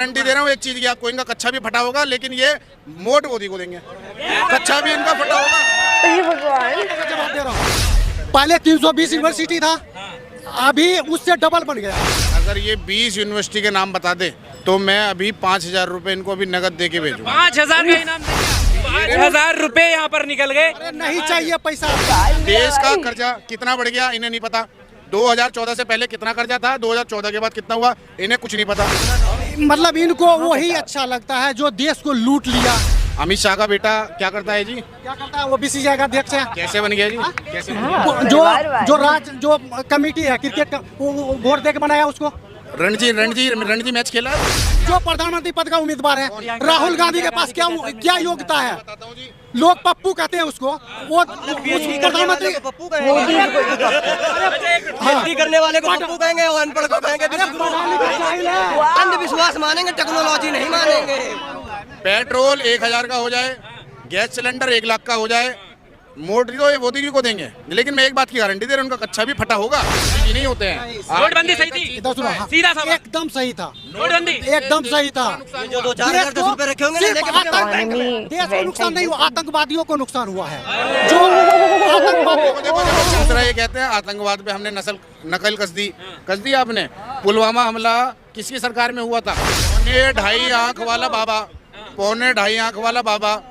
Guarantee दे रहा हूँ एक चीज की, आपको इनका कच्चा भी फटा होगा, लेकिन ये मोट मोदी को देंगे, कच्चा भी इनका फटा होगा। भगवान, जवाब दे रहा हूँ। पहले 320 यूनिवर्सिटी था, अभी उससे डबल बन गया। अगर ये 20 यूनिवर्सिटी के नाम बता दे तो मैं अभी 5,000 रुपए इनको अभी नगद दे के भेजूँ। 5,000 का इनाम देंगे। 5,000 रुपए यहाँ पर निकल गए। अरे नहीं चाहिए पैसा। देश का कर्जा कितना बढ़ गया इन्हें नहीं पता। 2014 से पहले कितना कर्जा था, 2014 के बाद कितना हुआ, इन्हें कुछ नहीं पता। मतलब इनको वही अच्छा लगता है जो देश को लूट लिया। अमित शाह का बेटा क्या करता है जी? क्या करता है वो? बीसीसीआई का अध्यक्ष है। कैसे बन गया जी? कैसे बन गया? जो कमेटी है क्रिकेट का, वो वोट दे के बनाया उसको। रणजी मैच खेला। जो प्रधानमंत्री पद का उम्मीदवार है राहुल गांधी के पास क्या योग्यता है? लोग पप्पू कहते हैं उसको। वो प्रधानमंत्री खेती करने वाले को पप्पू कहेंगे और अनपढ़ को कहेंगे अंधविश्वास मानेंगे, टेक्नोलॉजी नहीं मानेंगे। पेट्रोल 1,000 का हो जाए, गैस सिलेंडर 1 लाख का हो जाए, मोदी तो मोदी को देंगे, लेकिन मैं एक बात की गारंटी दे रहा हूं, उनका कच्चा भी फटा होगा, ये नहीं होते हैं। नोटबंदी सही थी, सीधा सवाल। एकदम सही था, नोटबंदी एकदम सही था। जो 2-4,000 रुपए रखे होंगे देश को नुकसान नहीं हुआ, आतंकवादियों को नुकसान हुआ है। जो दूसरा ये कहते हैं आतंकवाद पे हमने नकल कस दी आपने। पुलवामा हमला किसकी सरकार में हुआ था? 2.5 आंख वाला बाबा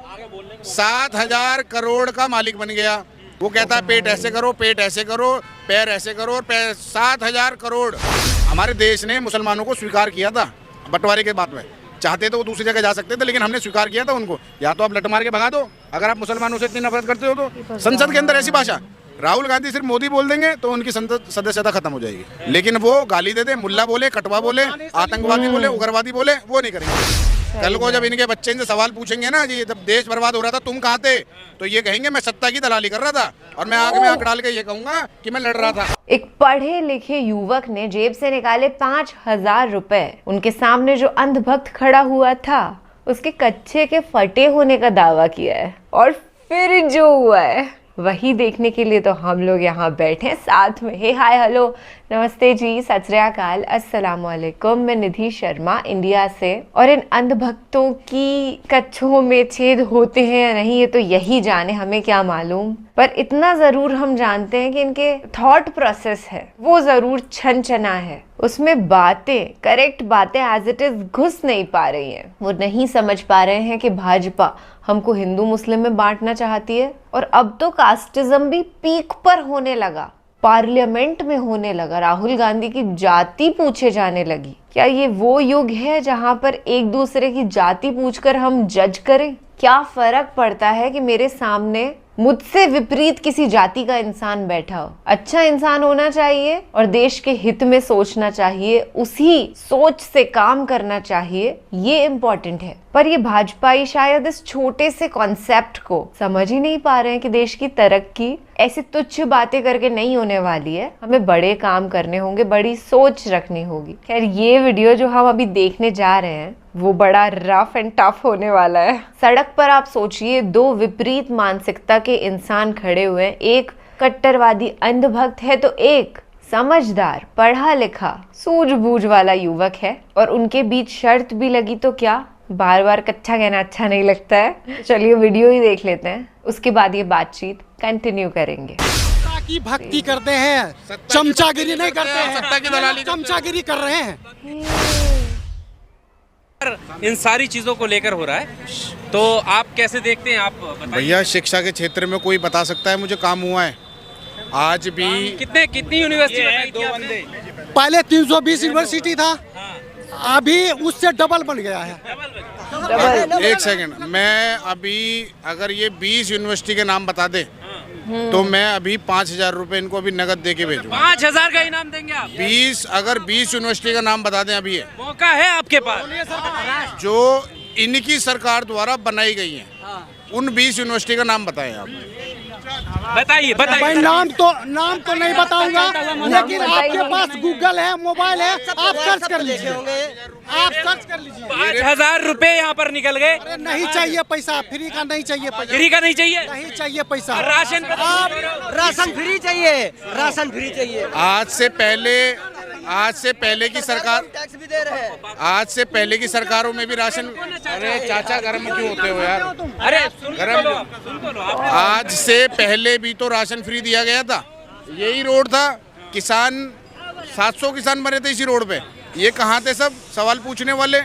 7,000 करोड़ का मालिक बन गया। वो कहता है पेट ऐसे करो, पेट ऐसे करो, पैर ऐसे करो, और 7,000 करोड़। हमारे देश ने मुसलमानों को स्वीकार किया था बंटवारे के बाद में। चाहते तो वो दूसरी जगह जा सकते थे, लेकिन हमने स्वीकार किया था उनको। या तो आप लट मार के भगा दो अगर आप मुसलमानों से इतनी नफरत करते हो तो। संसद के अंदर ऐसी भाषा, राहुल गांधी सिर्फ मोदी बोल देंगे तो उनकी संसद सदस्यता खत्म हो जाएगी, लेकिन वो गाली दे दे, मुल्ला बोले, कटवा बोले, आतंकवादी बोले, उग्रवादी बोले, वो नहीं करेंगे। कल को जब इनके बच्चे इनसे सवाल पूछेंगे ना जी, जब देश बर्बाद हो रहा था तुम कहाँ थे, तो ये कहेंगे मैं सत्ता की दलाली कर रहा था, और मैं आग में आंख डाल के ये कहूंगा कि मैं लड़ रहा था। एक पढ़े लिखे युवक ने जेब से निकाले 5,000 रुपए। उनके सामने जो अंधभक्त खड़ा हुआ था उसके कच्चे के फटे होने का दावा किया है, और फिर जो हुआ है वही देखने के लिए तो हम लोग यहाँ बैठे हैं साथ में। हे हाय हेलो नमस्ते जी, सत श्री अकाल, अस्सलाम वालेकुम। मैं निधि शर्मा इंडिया से। और इन अंधभक्तों की कच्छों में छेद होते हैं या नहीं ये तो यही जाने, हमें क्या मालूम। पर इतना जरूर हम जानते हैं कि इनके थॉट प्रोसेस है वो जरूर छनछना है। उसमें बातें, करेक्ट बातें एज इट इज घुस नहीं पा रही हैं। वो नहीं समझ पा रहे हैं कि भाजपा हमको हिंदू मुस्लिम में बांटना चाहती है, और अब तो कास्टिज्म भी पीक पर होने लगा, पार्लियामेंट में होने लगा, राहुल गांधी की जाति पूछे जाने लगी। क्या ये वो युग है जहां पर एक दूसरे की जाति पूछकर हम जज करें? क्या फर्क पड़ता है कि मेरे सामने मुझसे विपरीत किसी जाति का इंसान बैठा हो? अच्छा इंसान होना चाहिए और देश के हित में सोचना चाहिए, उसी सोच से काम करना चाहिए, ये इम्पोर्टेंट है। पर ये भाजपाई शायद इस छोटे से कॉन्सेप्ट को समझ ही नहीं पा रहे हैं कि देश की तरक्की ऐसी तुच्छ बातें करके नहीं होने वाली है। हमें बड़े काम करने होंगे, बड़ी सोच रखनी होगी। खैर ये वीडियो जो हम अभी देखने जा रहे हैं वो बड़ा रफ एंड टफ होने वाला है। सड़क पर आप सोचिए, 2 विपरीत मानसिकता के इंसान खड़े हुए हैं। एक कट्टरवादी अंधभक्त है तो एक समझदार, पढ़ा लिखा, सूझबूझ वाला युवक है, और उनके बीच शर्त भी लगी तो क्या? बार बार कच्चा कहना अच्छा नहीं लगता है। चलिए वीडियो ही देख लेते हैं, उसके बाद ये बातचीत कंटिन्यू करेंगे। सत्ता की भक्ति करते हैं, चमचागिरी नहीं करते हैं। सत्ता की दलाली चमचागिरी कर रहे हैं। इन सारी चीजों को लेकर हो रहा है, तो आप कैसे देखते हैं? आप बताइए। भैया शिक्षा के क्षेत्र में कोई बता सकता है मुझे काम हुआ है आज भी? कितनी यूनिवर्सिटी बताई थी आपने? पहले 320 यूनिवर्सिटी था, अभी उससे डबल बन गया है। एक सेकंड, मैं अभी अगर ये 20 यूनिवर्सिटी के नाम बता दे तो मैं अभी 5,000 रुपए इनको अभी नगद दे के भेजूँ। 5,000 का इनाम देंगे आप? 20 यूनिवर्सिटी का नाम बता दें अभी, ये मौका है आपके पास। जो इनकी सरकार द्वारा बनाई गई है, उन 20 यूनिवर्सिटी का नाम बताएं आप। बताइए भाई नाम तो नहीं बताऊंगा, लेकिन आपके पास गूगल है, मोबाइल है, आप सर्च कर लीजिए। आप सर्च कर लीजिए। 5,000 रुपए यहाँ पर निकल गए। अरे नहीं चाहिए पैसा, फ्री का नहीं चाहिए पैसा। फ्री का नहीं चाहिए? नहीं चाहिए पैसा। राशन राशन फ्री चाहिए, राशन फ्री चाहिए। आज से पहले आज से पहले की सरकार, टैक्स भी दे रहे हैं। आज से पहले की सरकारों में भी राशन, अरे चाचा गर्म क्यों होते हो यार, अरे सुन तो लो आप। आज से पहले भी तो राशन फ्री दिया गया था, यही रोड था, किसान 700 किसान मरे थे इसी रोड पे, ये कहाँ थे सब सवाल पूछने वाले।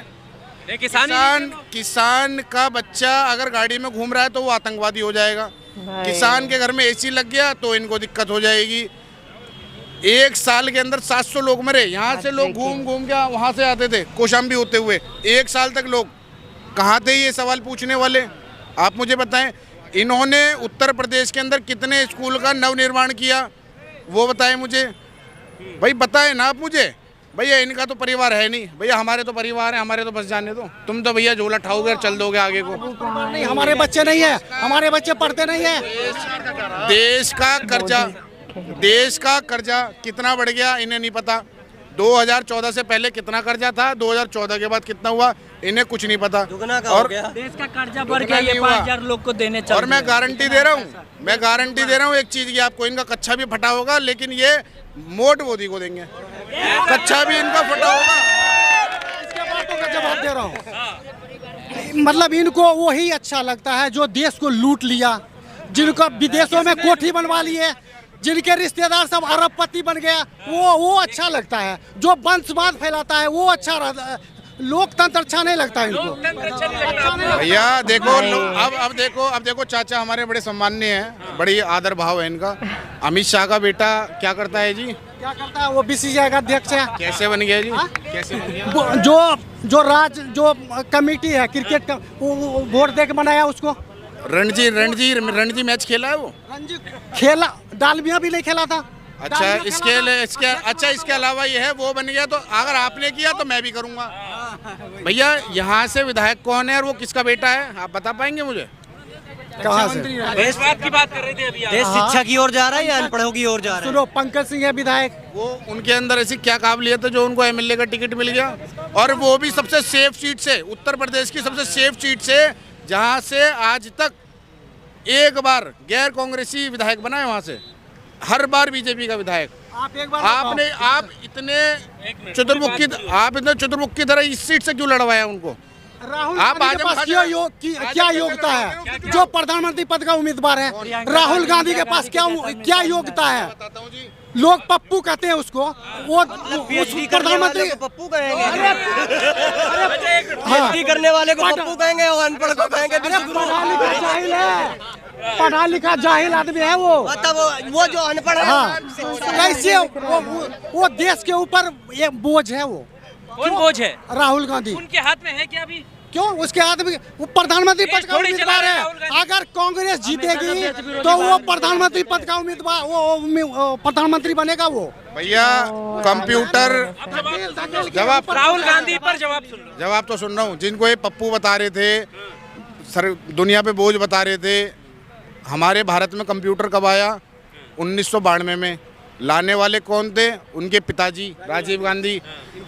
किसान का बच्चा अगर गाड़ी में घूम रहा है तो वो आतंकवादी हो जाएगा, किसान के घर में एसी लग गया तो इनको दिक्कत हो जाएगी। एक साल के अंदर 700 लोग मरे, यहाँ से लोग घूम घूम के वहाँ से आते थे कौशाम्बी होते हुए, एक साल तक लोग कहाँ थे ये सवाल पूछने वाले। आप मुझे बताएं, इन्होंने उत्तर प्रदेश के अंदर कितने स्कूल का नवनिर्माण किया वो बताएं मुझे, भाई बताएं ना आप मुझे। भैया इनका तो परिवार है नहीं, भैया हमारे तो परिवार है, हमारे तो बस जाने दो, तुम तो भैया झोला उठाओगे और चल दोगे आगे को। नहीं, हमारे बच्चे नहीं है, हमारे बच्चे पढ़ते नहीं है। देश का कर्जा कितना बढ़ गया इन्हें नहीं पता। 2014 से पहले कितना कर्जा था, 2014 के बाद कितना हुआ इन्हें कुछ नहीं पता। दुगना का हो गया। देश का कर्जा बढ़ गया, ये 5,000 लोग को देने चाहिए। और मैं गारंटी दे रहा हूँ एक चीज की आपको, इनका कच्चा भी फटा होगा लेकिन ये मोट मोदी को देंगे, कच्चा भी इनका फटा होगा। इसके बातों का जवाब दे रहा हूँ, मतलब इनको वही अच्छा लगता है जो देश को लूट लिया, जिनको विदेशों में कोठी बनवा लिए, जिनके रिश्तेदार सब अरबपति बन गया, वो अच्छा लगता है। जो वंशवाद फैलाता है वो अच्छा रहता है, लोकतंत्र अच्छा नहीं लगता है इनको। भैया देखो अब देखो चाचा हमारे बड़े सम्माननीय हैं, बड़ी आदर भाव है इनका। अमित शाह का बेटा क्या करता है जी? क्या करता है वो? बीसीसीआई का अध्यक्ष है। कैसे बन गया जी? कैसे बन गया? जो कमेटी है क्रिकेट का, वो वोट दे के बनाया उसको। रणजी मैच खेला है वो? रणजी खेला, डालमिया भी नहीं खेला था। अच्छा इसके अलावा ये है वो बन गया, तो अगर आपने किया तो मैं भी करूंगा। भैया यहाँ से विधायक कौन है और वो किसका बेटा है, आप बता पाएंगे मुझे? कहाँ से? देशवाद की बात कर रहे थे अभी आप। देश शिक्षा की ओर जा रहा है या अनपढ़ों की ओर जा रहा है? सुनो, पंकज सिंह है विधायक, वो उनके अंदर ऐसी क्या काबिलियत है जो उनको एमएलए का टिकट मिल गया, और वो भी सबसे सेफ सीट से, उत्तर प्रदेश की सबसे सेफ सीट से, जहाँ से आज तक एक बार गैर कांग्रेसी विधायक बना है, वहाँ से हर बार बीजेपी का विधायक। आप इतने चतुर्मुखी तरह इस सीट से क्यों लड़वाया उनको? राहुल गांधी के पास क्या योग्यता है? जो प्रधानमंत्री पद का उम्मीदवार है, राहुल गांधी के पास क्या योग्यता है? लोग पप्पू कहते हैं उसको, वो प्रधानमंत्री पप्पू कहेंगे, पीएचडी करने वाले को पप्पू कहेंगे और अनपढ़ को कहेंगे। पढ़ा लिखा जाहिल आदमी है वो। मतलब वो जो अनपढ़ है, हाँ, कैसे वो देश के ऊपर एक बोझ है। वो कौन बोझ है? राहुल गांधी। उनके हाथ में है क्या अभी? क्यों? उसके हाथ में वो प्रधानमंत्री पद का उम्मीदवार है। अगर कांग्रेस जीतेगी तो वो प्रधानमंत्री पद का उम्मीदवार, वो प्रधानमंत्री बनेगा वो। भैया कंप्यूटर जवाब, राहुल गांधी पर जवाब तो सुन रहा हूँ। जिनको ये पप्पू बता रहे थे, सर दुनिया पे बोझ बता रहे थे, हमारे भारत में कंप्यूटर कब आया? 1992 में। लाने वाले कौन थे? उनके पिताजी राजीव गांधी।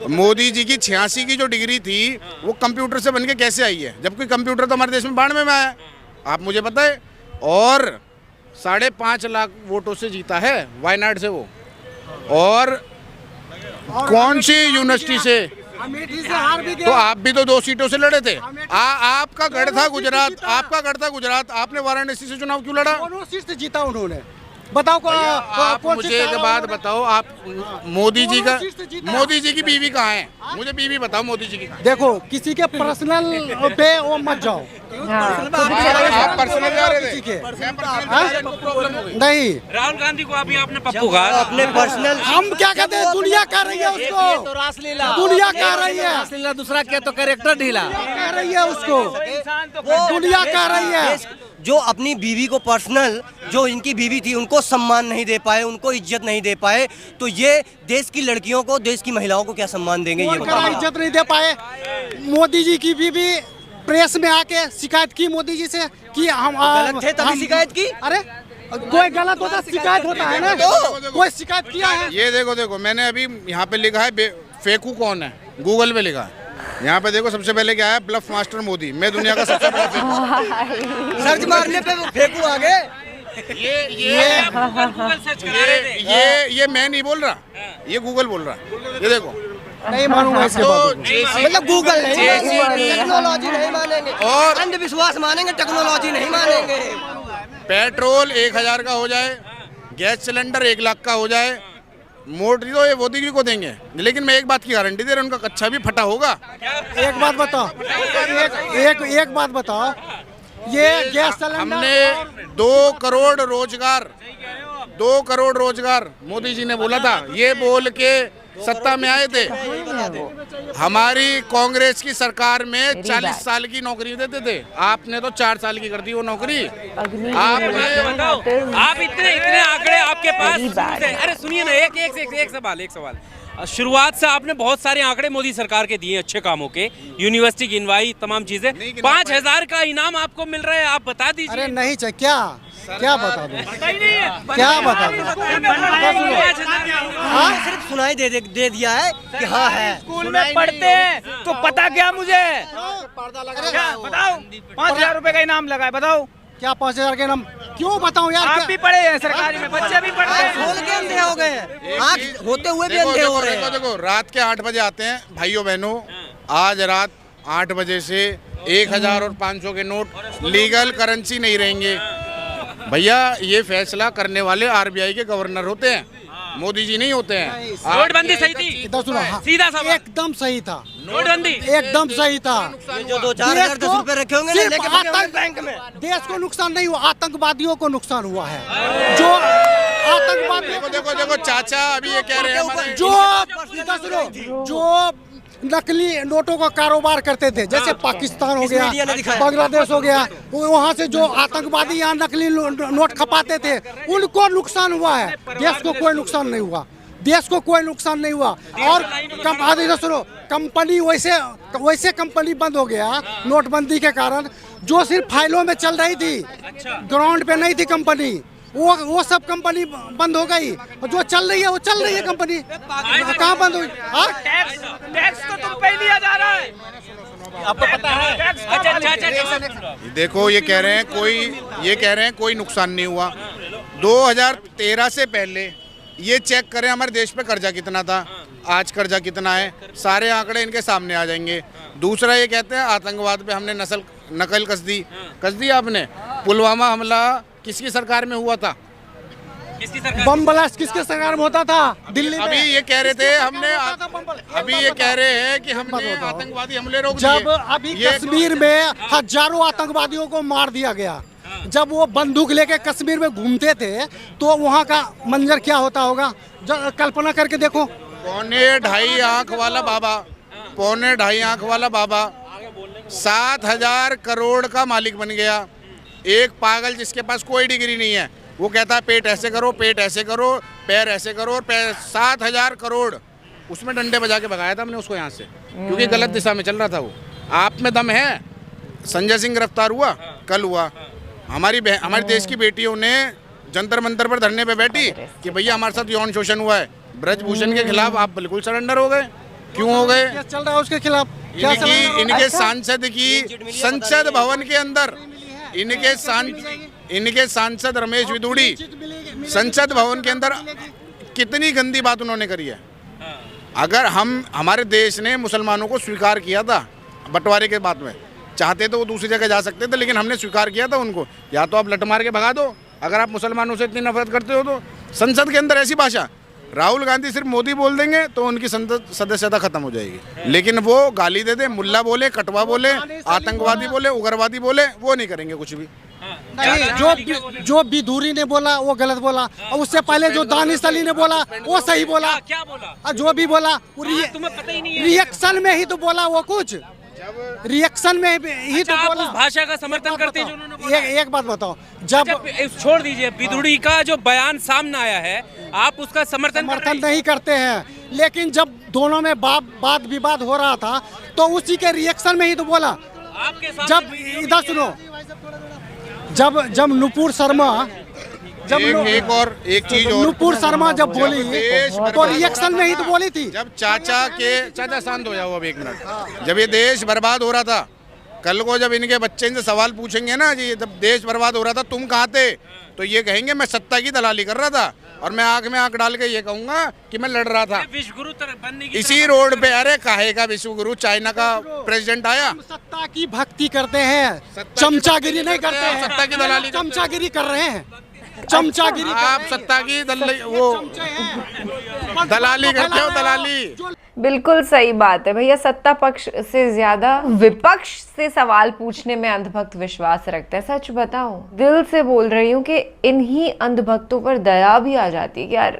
मोदी जी की 86 की जो डिग्री थी वो कंप्यूटर से बनके कैसे आई है, जबकि कंप्यूटर तो हमारे देश में 92 में आया, आप मुझे बताएं। और 5.5 लाख वोटों से जीता है वायनाड से वो, और कौन सी यूनिवर्सिटी से? अमेठी से हार भी तो गया। आप भी तो 2 सीटों से लड़े थे। आपका गढ़ था गुजरात, आपने वाराणसी से चुनाव क्यों लड़ा? दोनों सीट से जीता उन्होंने। बताओ आप मुझे एक बात बताओ, आप मोदी जी की बीवी कहाँ है? मुझे बीवी बताओ मोदी जी की। देखो, किसी के पर्सनल पे वो मत जाओ। आप पर्सनल जा रहे थे? नहीं, राहुल गांधी को अभी आपने पप्पू कहा। अपने पर्सनल हम क्या कहते हैं? दुनिया कह रही है उसको, तो रासलीला दुनिया कह रही है, रासलीला दूसरा क्या तो कैरेक्टर ढीला कह रही है उसको, दुनिया कह रही है। जो अपनी बीवी को पर्सनल, जो इनकी बीवी थी, उनको सम्मान नहीं दे पाए, उनको इज्जत नहीं दे पाए, तो ये देश की लड़कियों को, देश की महिलाओं को क्या सम्मान देंगे? ये इज्जत नहीं दे पाए। मोदी जी की बीवी प्रेस में आके शिकायत की मोदी जी से कि हम गलत थे तभी शिकायत की। अरे कोई गलत होता शिकायत होता है ना, तो कोई शिकायत किया है? ये देखो मैंने अभी यहाँ पे लिखा है फेकू कौन है, गूगल पे लिखा है। यहाँ पे देखो सबसे पहले क्या है, ब्लफ मास्टर मोदी, मैं दुनिया का सबसे बड़ा फेकू। सर्च मारने पे फेंकू आगे। ये मैं नहीं बोल रहा, ये गूगल बोल रहा है, ये देखो। नहीं मानूंगा इसके तो बाद मतलब गूगल नहीं मानेंगे, टेक्नोलॉजी नहीं मानेंगे, और अंधविश्वास मानेंगे, टेक्नोलॉजी नहीं मानेंगे। पेट्रोल 1000 का हो जाए, गैस सिलेंडर 1 लाख का हो जाए, मोदी तो ये मोदी जी को देंगे, लेकिन मैं एक बात की गारंटी दे रहा हूं, उनका कच्चा भी फटा होगा। एक बात बताओ, एक बात बताओ, ये गैस सिलेंडर हमने 2 करोड़ रोजगार मोदी जी ने बोला था, ये बोल के सत्ता में आए थे। हमारी कांग्रेस की सरकार में 40 साल की नौकरी देते थे, आपने तो 4 साल की कर दी वो नौकरी। आपने बताओ, आप इतने आंकड़े आपके पास शुरू से, अरे सुनिए ना, एक सवाल। शुरुआत से आपने बहुत सारे आंकड़े मोदी सरकार के दिए अच्छे कामों के, यूनिवर्सिटी गिनवाई, तमाम चीजें। 5000 का इनाम आपको मिल रहा है, आप बता दीजिए। अरे नहीं चाहिए, क्या बता दूं, क्या बता दूं? हाँ, सिर्फ सुनाई दे दिया है कि हाँ है। स्कूल में पढ़ते हैं तो पता क्या मुझे बताओ, 5000 रुपए का इनाम लगा है, बताओ क्या 5000 के नाम क्यों बताऊं यार? आप भी पढ़े हैं सरकारी में, बच्चे भी पढ़ते हैं। खोल के अंधे हो गए हैं, आँख होते हुए भी अंधे हो रहे हैं। देखो, रात के 8 बजे आते हैं भाइयों बहनों, आज रात 8 बजे से 1000 और 500 के नोट लीगल करेंसी नहीं रहेंगे भैया। ये फैसला करने वाले आरबीआई के गवर्नर होते हैं, मोदी जी नहीं होते हैं। नोटबंदी सही थी, इधर सुनो, हाँ, सीधा सवाल। एकदम सही था, नोटबंदी एकदम सही था। जो 2-4 10 रुपए रखे होंगे ना, लेके भागे होंगे बैंक में। देश को नुकसान नहीं हुआ, आतंकवादियों को नुकसान हुआ है। जो आतंकवादियों देखो चाचा अभी ये कह रहे हैं हमारे- जो नकली नोटों का कारोबार करते थे, जैसे पाकिस्तान हो गया, मीडिया ने दिखाया। बांग्लादेश हो गया, वहाँ से जो आतंकवादी यहाँ नकली नोट खपाते थे, उनको नुकसान हुआ है। देश को कोई नुकसान नहीं हुआ, देश को कोई नुकसान नहीं हुआ। और सुनो, कंपनी वैसे कंपनी बंद हो गया नोटबंदी के कारण, जो सिर्फ फाइलों में चल रही थी, ग्राउंड पे नहीं थी कंपनी, वो सब कंपनी बंद हो गई। जो चल रही है वो चल रही है कंपनी, कहाँ बंद हुई? टैक्स तो तुम पे लिया जा रहा है, आपको पता है। अच्छा, देखो ये कह रहे हैं कोई नुकसान नहीं हुआ। 2013 से पहले ये चेक करें हमारे देश पे कर्जा कितना था, आज कर्जा कितना है, सारे आंकड़े इनके सामने आ जाएंगे। दूसरा ये कहते हैं आतंकवाद पे हमने नकल कस दी आपने। पुलवामा हमला किसकी सरकार में हुआ था? किसकी सरकार? बम ब्लास्ट किसके सरकार में होता था? दिल्ली में। अभी ये कह रहे थे अभी ये कह रहे हैं कि हमने आतंकवादी हमले रोक दिए। जब अभी कश्मीर में हजारों आतंकवादियों को मार दिया गया, जब वो बंदूक लेके कश्मीर में घूमते थे, तो वहाँ का मंजर क्या होता होगा, कल्पना करके देखो। 2.5 आंख वाला बाबा 7,000 करोड़ का मालिक बन गया। एक पागल जिसके पास कोई डिग्री नहीं है, वो कहता है पेट ऐसे करो, पैर ऐसे करो, और 7,000 करोड़ उसमें डंडे बजा के भगाया था हमने उसको यहाँ से, क्योंकि गलत दिशा में चल रहा था वो। आप में दम है? संजय सिंह गिरफ्तार हुआ, कल हुआ। हमारे देश की बेटियों ने जंतर मंतर पर धरने पे बैठी कि भैया हमारे साथ यौन शोषण हुआ है। ब्रजभूषण के खिलाफ आप बिल्कुल सरेंडर हो गए, क्यों हो गए? क्या चल रहा है उसके खिलाफ? इनके सांसद की संसद भवन के अंदर इनके सांसद रमेश विदुड़ी संसद भवन के अंदर कितनी गंदी बात उन्होंने करी है। अगर हमारे देश ने मुसलमानों को स्वीकार किया था बंटवारे के बाद में, चाहते तो वो दूसरी जगह जा सकते थे, लेकिन हमने स्वीकार किया था उनको। या तो आप लट मार के भगा दो, अगर आप मुसलमानों से इतनी नफरत करते हो तो। संसद के अंदर ऐसी भाषा, राहुल गांधी सिर्फ मोदी बोल देंगे तो उनकी सदस्यता खत्म हो जाएगी, लेकिन वो गाली दे दे, मुल्ला बोले, कटवा बोले, आतंकवादी बोले, उग्रवादी बोले, वो नहीं करेंगे कुछ भी। नहीं, जो बिधूरी ने बोला वो गलत बोला, और उससे पहले जो दानिश अली ने बोला वो सही बोला। क्या बोला? और जो भी बोला तुम्हें पता ही नहीं है। रिएक्शन में ही तो बोला वो, कुछ रिएक्शन में ही तो आप बोला। उस भाषा का समर्थन करते हैं जो उन्होंने बोला? एक बात बताओ, जब छोड़ दीजिए, बिधुड़ी का जो बयान सामने आया है, आप उसका समर्थन नहीं करते हैं, लेकिन जब दोनों में वाद विवाद हो रहा था तो उसी के रिएक्शन में ही तो बोला। आपके जब इधर सुनो, जब नुपुर शर्मा एक चीज और, नुपुर शर्मा जब बोली तो रिएक्शन में ही तो बोली थी। जब चाचा शांत हो जाओ अब 1 मिनट। जब ये देश बर्बाद हो रहा था, कल को जब इनके बच्चे इनसे सवाल पूछेंगे ना जी, जब देश बर्बाद हो रहा था तुम कहाँ थे, तो ये कहेंगे मैं सत्ता की दलाली कर रहा था। और मैं आंख में आंख डाल के ये कहूंगा कि मैं लड़ रहा था विश्व गुरु बनने की इसी रोड पे। अरे काहे का विश्व गुरु, चाइना का प्रेसिडेंट आया। हम सत्ता की भक्ति करते हैं, सत्ता की चमचागिरी भक्ति नहीं करते करते हैं, हैं। सत्ता की दलाली करते हैं। चमचागिरी कर रहे हैं, चमचागिरी कर आप रहे हैं। सत्ता की वो दलाली करते हो, दलाली। बिल्कुल सही बात है भैया, सत्ता पक्ष से ज्यादा विपक्ष से सवाल पूछने में अंधभक्त विश्वास रखते हैं। सच बताऊं, दिल से बोल रही हूँ कि इन्हीं अंधभक्तों पर दया भी आ जाती है कि यार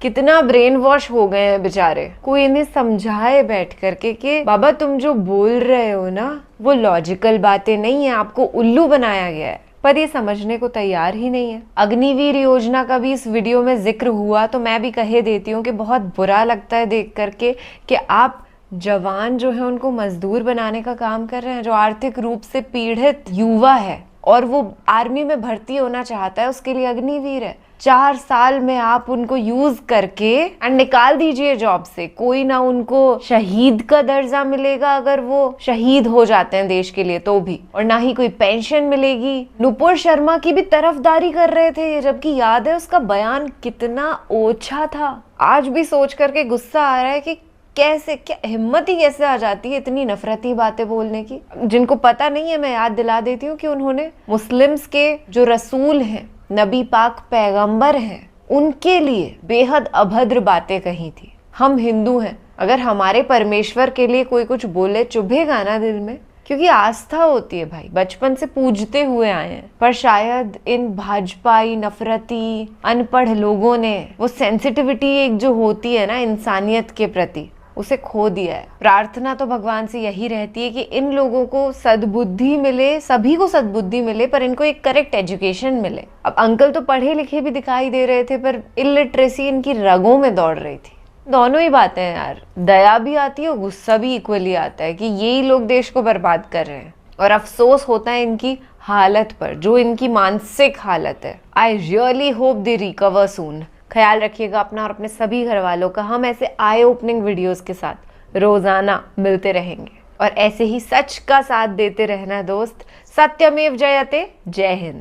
कितना ब्रेन वॉश हो गए हैं बेचारे। कोई इन्हें समझाए बैठ करके कि बाबा तुम जो बोल रहे हो ना वो लॉजिकल बातें नहीं है, आपको उल्लू बनाया गया है। पर ये समझने को तैयार ही नहीं है। अग्निवीर योजना का भी इस वीडियो में जिक्र हुआ तो मैं भी कहे देती हूँ कि बहुत बुरा लगता है देख करके कि आप जवान जो है उनको मजदूर बनाने का काम कर रहे हैं। जो आर्थिक रूप से पीड़ित युवा है और वो आर्मी में भर्ती होना चाहता है, उसके लिए अग्निवीर है। 4 साल में आप उनको यूज करके एंड निकाल दीजिए जॉब से। कोई ना उनको शहीद का दर्जा मिलेगा अगर वो शहीद हो जाते हैं देश के लिए तो भी, और ना ही कोई पेंशन मिलेगी। नुपुर शर्मा की भी तरफदारी कर रहे थे, जबकि याद है उसका बयान कितना ओछा था। आज भी सोच करके गुस्सा आ रहा है कि कैसे, क्या हिम्मत ही कैसे आ जाती है इतनी नफरती बातें बोलने की। जिनको पता नहीं है मैं याद दिला देती हूँ कि उन्होंने मुस्लिम्स के जो रसूल हैं, नबी पाक पैगंबर हैं, उनके लिए बेहद अभद्र बातें कही थी। हम हिंदू हैं, अगर हमारे परमेश्वर के लिए कोई कुछ बोले चुभेगा ना दिल में, क्योंकि आस्था होती है भाई, बचपन से पूजते हुए आए हैं। पर शायद इन भाजपाई नफरती अनपढ़ लोगों ने वो सेंसिटिविटी एक जो होती है ना इंसानियत के प्रति, उसे खो दिया है। प्रार्थना तो भगवान से यही रहती है कि इन लोगों को सद्बुद्धि मिले, सभी को सद्बुद्धि मिले, पर इनको एक करेक्ट एजुकेशन मिले। अब अंकल तो पढ़े लिखे भी दिखाई दे रहे थे, पर इलिटरेसी इनकी रगों में दौड़ रही थी। दोनों ही बातें हैं यार, दया भी आती है और गुस्सा भी इक्वली आता है कि यही लोग देश को बर्बाद कर रहे हैं। और अफसोस होता है इनकी हालत पर, जो इनकी मानसिक हालत है। I really hope they recover soon. ख्याल रखिएगा अपना और अपने सभी घर वालों का। हम ऐसे आई ओपनिंग वीडियोस के साथ रोजाना मिलते रहेंगे और ऐसे ही सच का साथ देते रहना दोस्त। सत्यमेव जयते। जय हिंद।